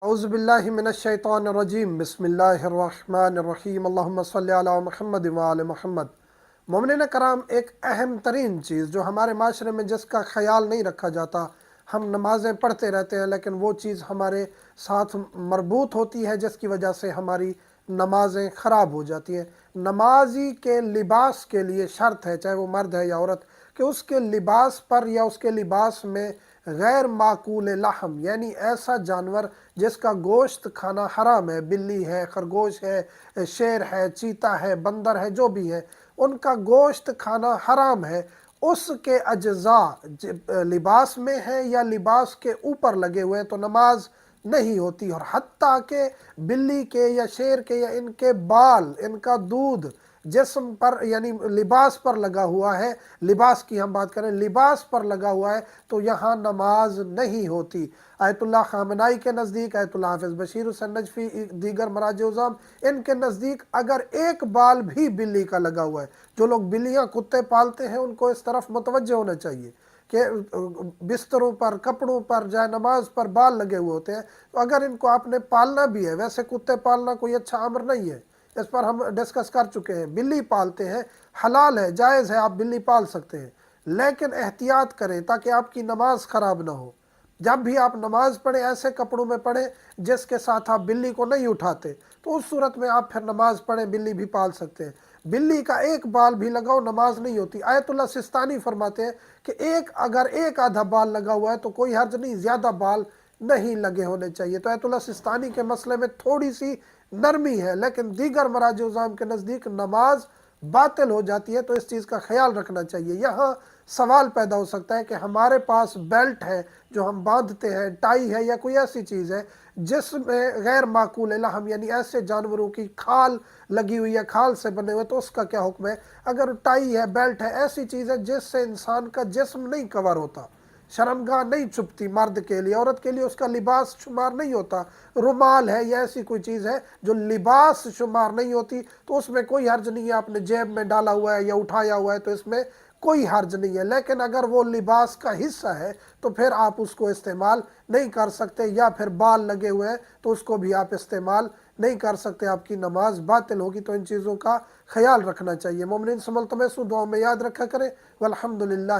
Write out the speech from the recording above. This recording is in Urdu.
اعوذ باللہ من الشیطان الرجیم بسم اللہ الرحمن الرحیم اللہم صلی علی محمد وآل محمد۔ مومنین کرام، ایک اہم ترین چیز جو ہمارے معاشرے میں جس کا خیال نہیں رکھا جاتا، ہم نمازیں پڑھتے رہتے ہیں لیکن وہ چیز ہمارے ساتھ مربوط ہوتی ہے جس کی وجہ سے ہماری نمازیں خراب ہو جاتی ہیں۔ نمازی کے لباس کے لیے شرط ہے، چاہے وہ مرد ہے یا عورت، کہ اس کے لباس پر یا اس کے لباس میں غیر معقول لحم، یعنی ایسا جانور جس کا گوشت کھانا حرام ہے، بلی ہے، خرگوش ہے، شیر ہے، چیتا ہے، بندر ہے، جو بھی ہے، ان کا گوشت کھانا حرام ہے، اس کے اجزاء لباس میں ہے یا لباس کے اوپر لگے ہوئے ہیں تو نماز نہیں ہوتی۔ اور حتیٰ کہ بلی کے یا شیر کے یا ان کے بال، ان کا دودھ جسم پر یعنی لباس پر لگا ہوا ہے، لباس کی ہم بات کریں، لباس پر لگا ہوا ہے تو یہاں نماز نہیں ہوتی۔ آیت اللہ خامنائی کے نزدیک، آیت اللہ حافظ بشیر حسین نجفی، دیگر مراجع عظام، ان کے نزدیک اگر ایک بال بھی بلی کا لگا ہوا ہے، جو لوگ بلیاں کتے پالتے ہیں ان کو اس طرف متوجہ ہونا چاہیے کہ بستروں پر، کپڑوں پر، جائے نماز پر بال لگے ہوئے ہوتے ہیں، تو اگر ان کو آپ نے پالنا بھی ہے، ویسے کتے پالنا کوئی اچھا امر نہیں ہے، اس پر ہم ڈسکس کر چکے ہیں۔ بلی پالتے ہیں، حلال ہے، جائز ہے، آپ بلی پال سکتے ہیں، لیکن احتیاط کریں تاکہ آپ کی نماز خراب نہ ہو۔ جب بھی آپ نماز پڑھیں ایسے کپڑوں میں پڑھیں جس کے ساتھ آپ بلی کو نہیں اٹھاتے، تو اس صورت میں آپ پھر نماز پڑھیں، بلی بھی پال سکتے ہیں۔ بلی کا ایک بال بھی لگاؤ نماز نہیں ہوتی۔ آیت اللہ سستانی فرماتے ہیں کہ اگر ایک آدھا بال لگا ہوا ہے تو کوئی حرج نہیں، زیادہ بال نہیں لگے ہونے چاہیے۔ تو آیت اللہ سستانی کے مسئلے میں تھوڑی سی نرمی ہے، لیکن دیگر مراجع عظام کے نزدیک نماز باطل ہو جاتی ہے، تو اس چیز کا خیال رکھنا چاہیے۔ یہاں سوال پیدا ہو سکتا ہے کہ ہمارے پاس بیلٹ ہے جو ہم باندھتے ہیں، ٹائی ہے یا کوئی ایسی چیز ہے جس میں غیر معقول لحم یعنی ایسے جانوروں کی کھال لگی ہوئی ہے، کھال سے بنے ہوئے، تو اس کا کیا حکم ہے؟ اگر ٹائی ہے، بیلٹ ہے، ایسی چیز ہے جس سے انسان کا جسم نہیں کور ہوتا، شرمگاہ نہیں چھپتی، مرد کے لیے، عورت کے لیے اس کا لباس شمار نہیں ہوتا، رومال ہے یا ایسی کوئی چیز ہے جو لباس شمار نہیں ہوتی، تو اس میں کوئی حرج نہیں ہے، آپ نے جیب میں ڈالا ہوا ہے یا اٹھایا ہوا ہے تو اس میں کوئی حرج نہیں ہے۔ لیکن اگر وہ لباس کا حصہ ہے تو پھر آپ اس کو استعمال نہیں کر سکتے، یا پھر بال لگے ہوئے ہیں تو اس کو بھی آپ استعمال نہیں کر سکتے، آپ کی نماز باطل ہوگی۔ تو ان چیزوں کا خیال رکھنا چاہیے۔ مومنین سملتمے سو دعاؤں میں یاد رکھا کریں۔ والحمدللہ۔